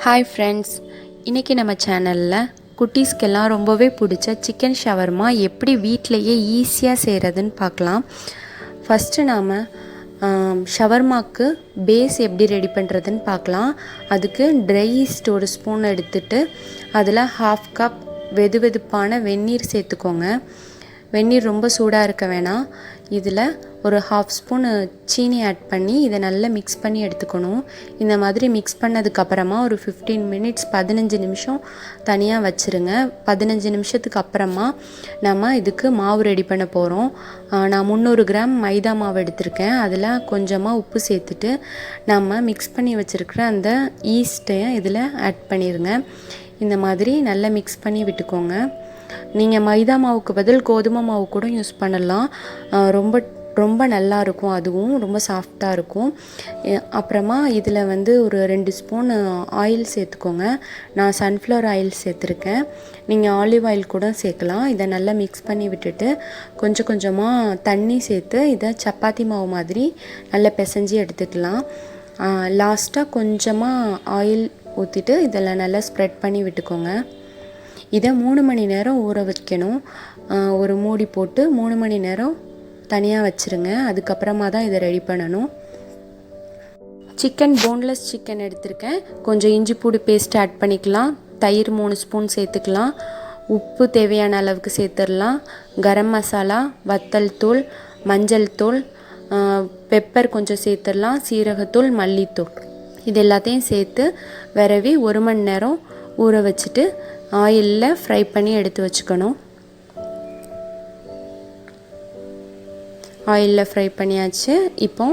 Hi friends, இன்றைக்கி நம்ம சேனலில் குட்டீஸ்க்கெல்லாம் ரொம்பவே பிடிச்ச சிக்கன் ஷவர்மா எப்படி வீட்டிலையே ஈஸியாக செய்கிறதுன்னு பார்க்கலாம். ஃபஸ்ட்டு நாம் ஷவர்மாக்கு பேஸ் எப்படி ரெடி பண்ணுறதுன்னு பார்க்கலாம். அதுக்கு ட்ரை ஈஸ்ட் ஒரு ஸ்பூன் எடுத்துகிட்டு அதில் 1/2 கப் வெதுவெதுப்பான வெந்நீர் சேர்த்துக்கோங்க. வெந்நீர் ரொம்ப சூடாக இருக்க வேணாம். இதில் ஒரு 1/2 ஸ்பூன் சீனி ஆட் பண்ணி இதை நல்லா மிக்ஸ் பண்ணி எடுத்துக்கணும். இந்த மாதிரி மிக்ஸ் பண்ணதுக்கப்புறமா ஒரு 15 மினிட்ஸ் 15 நிமிஷம் தனியாக வச்சுருங்க. 15 நிமிஷத்துக்கு அப்புறமா நம்ம இதுக்கு மாவு ரெடி பண்ண போகிறோம். நான் 300 கிராம் மைதா மாவு எடுத்திருக்கேன். அதில் கொஞ்சமாக உப்பு சேர்த்துட்டு நம்ம மிக்ஸ் பண்ணி வச்சுருக்கிற அந்த ஈஸ்ட்டையும் இதில் ஆட் பண்ணிடுங்க. இந்த மாதிரி நல்லா மிக்ஸ் பண்ணி விட்டுக்கோங்க. நீங்கள் மைதா மாவுக்கு பதில் கோதுமை மாவு கூட யூஸ் பண்ணலாம். ரொம்ப ரொம்ப நல்லாயிருக்கும், அதுவும் ரொம்ப சாஃப்டாக இருக்கும். அப்புறமா இதில் ஒரு 2 ஸ்பூன் ஆயில் சேர்த்துக்கோங்க. நான் சன்ஃப்ளவர் ஆயில் சேர்த்துருக்கேன். நீங்கள் ஆலிவ் ஆயில் கூட சேர்க்கலாம். இதை நல்லா மிக்ஸ் பண்ணி விட்டுட்டு கொஞ்சம் கொஞ்சமாக தண்ணி சேர்த்து இதை சப்பாத்தி மாவு மாதிரி நல்லா பிசைஞ்சு எடுத்துக்கலாம். லாஸ்ட்டாக கொஞ்சமாக ஆயில் ஊற்றிட்டு இதில் நல்லா ஸ்ப்ரெட் பண்ணி விட்டுக்கோங்க. இதை 3 மணி நேரம் ஊற வைக்கணும். ஒரு மூடி போட்டு 3 மணி நேரம் தனியாக வச்சுருங்க. அதுக்கப்புறமா தான் இதை ரெடி பண்ணணும். சிக்கன் போன்லெஸ் சிக்கன் எடுத்திருக்கேன். கொஞ்சம் இஞ்சி பூண்டு பேஸ்ட் ஆட் பண்ணிக்கலாம். தயிர் 3 ஸ்பூன் சேர்த்துக்கலாம். உப்பு தேவையான அளவுக்கு சேர்த்துடலாம். கரம் மசாலா, வத்தல் தூள், மஞ்சள் தூள், பெப்பர் கொஞ்சம் சேர்த்துடலாம். சீரகத்தூள், மல்லித்தூள் இது எல்லாத்தையும் சேர்த்து விரவி 1 மணி நேரம் ஊற வச்சுட்டு ஆயிலில் ஃப்ரை பண்ணி எடுத்து வச்சுக்கணும். ஆயிலில் ஃப்ரை பண்ணியாச்சு. இப்போ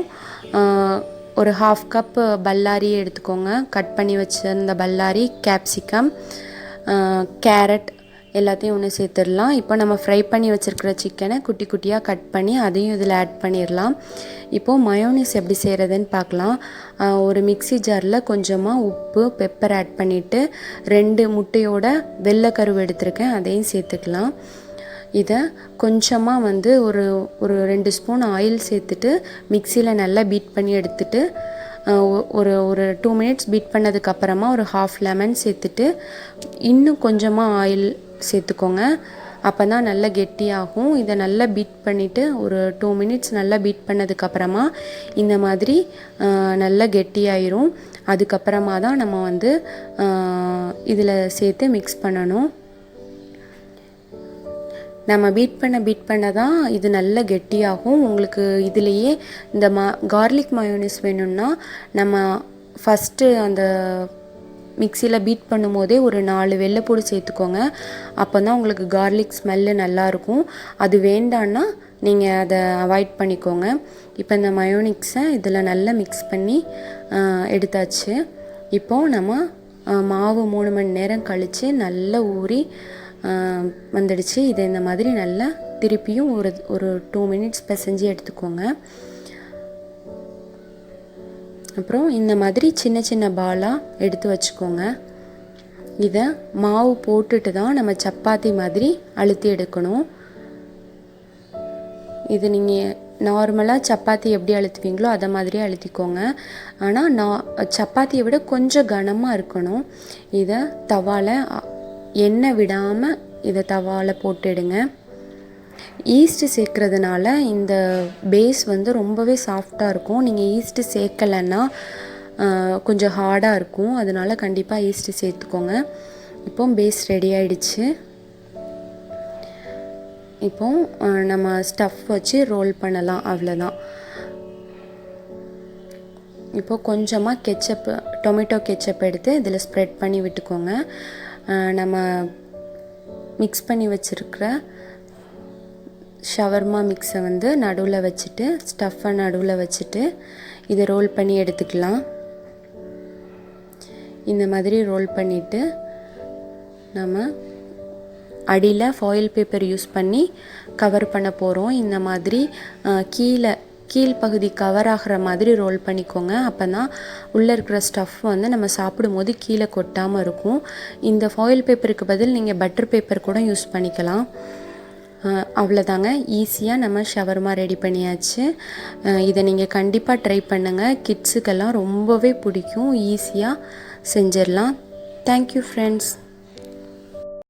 ஒரு 1/2 கப் பல்லாரி எடுத்துக்கோங்க. கட் பண்ணி வச்சுருந்த பல்லாரி, கேப்சிகம், கேரட் எல்லாத்தையும் ஒன்று சேர்த்துடலாம். இப்போ நம்ம ஃப்ரை பண்ணி வச்சுருக்கிற சிக்கனை குட்டி குட்டியாக கட் பண்ணி அதையும் இதில் ஆட் பண்ணிடலாம். இப்போது மயோனிஸ் எப்படி செய்கிறதுன்னு பார்க்கலாம். ஒரு மிக்ஸி ஜாரில் கொஞ்சமாக உப்பு, பெப்பர் ஆட் பண்ணிவிட்டு 2 முட்டையோட வெள்ளைக்கருவு எடுத்திருக்கேன், அதையும் சேர்த்துக்கலாம். இதை கொஞ்சமாக ஒரு 2 ஸ்பூன் ஆயில் சேர்த்துட்டு மிக்சியில் நல்லா பீட் பண்ணி எடுத்துட்டு ஒரு 2 மினிட்ஸ் பீட் பண்ணதுக்கப்புறமா ஒரு 1/2 லெமன் சேர்த்துட்டு இன்னும் கொஞ்சமாக ஆயில் சேர்த்துக்கோங்க. அப்போ தான் நல்லா கெட்டியாகும். இதை நல்லா பீட் பண்ணிவிட்டு ஒரு 2 மினிட்ஸ் நல்லா பீட் பண்ணதுக்கப்புறமா இந்த மாதிரி நல்லா கெட்டியாயிரும். அதுக்கப்புறமா தான் நம்ம இதில் சேர்த்து மிக்ஸ் பண்ணணும். நம்ம பீட் பண்ண தான் இது நல்லா கெட்டியாகும். உங்களுக்கு இதுலேயே இந்த கார்லிக் மயோனிஸ் வேணும்னா நம்ம ஃபஸ்ட்டு அந்த மிக்சியில் பீட் பண்ணும்போதே ஒரு 4 வெள்ளைப்பூடு சேர்த்துக்கோங்க. அப்போ தான் உங்களுக்கு கார்லிக் ஸ்மெல்லு நல்லாயிருக்கும். அது வேண்டான்னா நீங்கள் அதை அவாய்ட் பண்ணிக்கோங்க. இப்போ இந்த மயோனிக்ஸை இதில் நல்லா மிக்ஸ் பண்ணி எடுத்தாச்சு. இப்போது நம்ம மாவு 3 மணி நேரம் கழித்து நல்லா ஊறி வந்துடுச்சு. இதை இந்த மாதிரி நல்லா திருப்பியும் ஒரு 2 மினிட்ஸ் பிசைஞ்சு எடுத்துக்கோங்க. அப்புறம் இந்த மாதிரி சின்ன சின்ன பாலாக எடுத்து வச்சுக்கோங்க. இதை மாவு போட்டுட்டு தான் நம்ம சப்பாத்தி மாதிரி அழுத்தி எடுக்கணும். இது நீங்கள் நார்மலாக சப்பாத்தி எப்படி அழுத்துவீங்களோ அதை மாதிரியே அழுத்திக்கோங்க. ஆனால் சப்பாத்தியை விட கொஞ்சம் கனமாக இருக்கணும். இதை தவாவில் எண்ணெய் விடாமல் இதை தவாவில் போட்டுடுங்க. ஈஸ்ட்டு சேர்க்குறதுனால இந்த பேஸ் ரொம்பவே சாஃப்டாக இருக்கும். நீங்கள் ஈஸ்ட்டு சேர்க்கலைன்னா கொஞ்சம் ஹார்டாக இருக்கும். அதனால் கண்டிப்பாக ஈஸ்ட்டு சேர்த்துக்கோங்க. இப்போ பேஸ் ரெடி ஆகிடுச்சு. இப்போ நம்ம ஸ்டஃப் வச்சு ரோல் பண்ணலாம், அவ்வளோதான். இப்போது கொஞ்சமாக கெச்சப், டொமேட்டோ கெச்சப் எடுத்து இதில் ஸ்ப்ரெட் பண்ணி விட்டுக்கோங்க. நம்ம மிக்ஸ் பண்ணி வச்சுருக்கிற ஷவர்மா மிக்ஸை நடுவில் வச்சுட்டு, ஸ்டஃப்பை நடுவில் வச்சுட்டு இதை ரோல் பண்ணி எடுத்துக்கலாம். இந்த மாதிரி ரோல் பண்ணிவிட்டு நம்ம அடியில் ஃபாயில் பேப்பர் யூஸ் பண்ணி கவர் பண்ண போகிறோம். இந்த மாதிரி கீழ்ப்பகுதி கவர் ஆகிற மாதிரி ரோல் பண்ணிக்கோங்க. அப்போ தான் உள்ளே இருக்கிற ஸ்டஃப் நம்ம சாப்பிடும்போது கீழே கொட்டாமல் இருக்கும். இந்த ஃபாயில் பேப்பருக்கு பதில் நீங்கள் பட்டர் பேப்பர் கூட யூஸ் பண்ணிக்கலாம். அவ்வளோதாங்க, ஈஸியாக நம்ம ஷவர்மா ரெடி பண்ணியாச்சு. இதை நீங்கள் கண்டிப்பாக ட்ரை பண்ணுங்கள். கிட்ஸுக்கெல்லாம் ரொம்பவே பிடிக்கும். ஈஸியாக செஞ்சிடலாம். Thank you friends.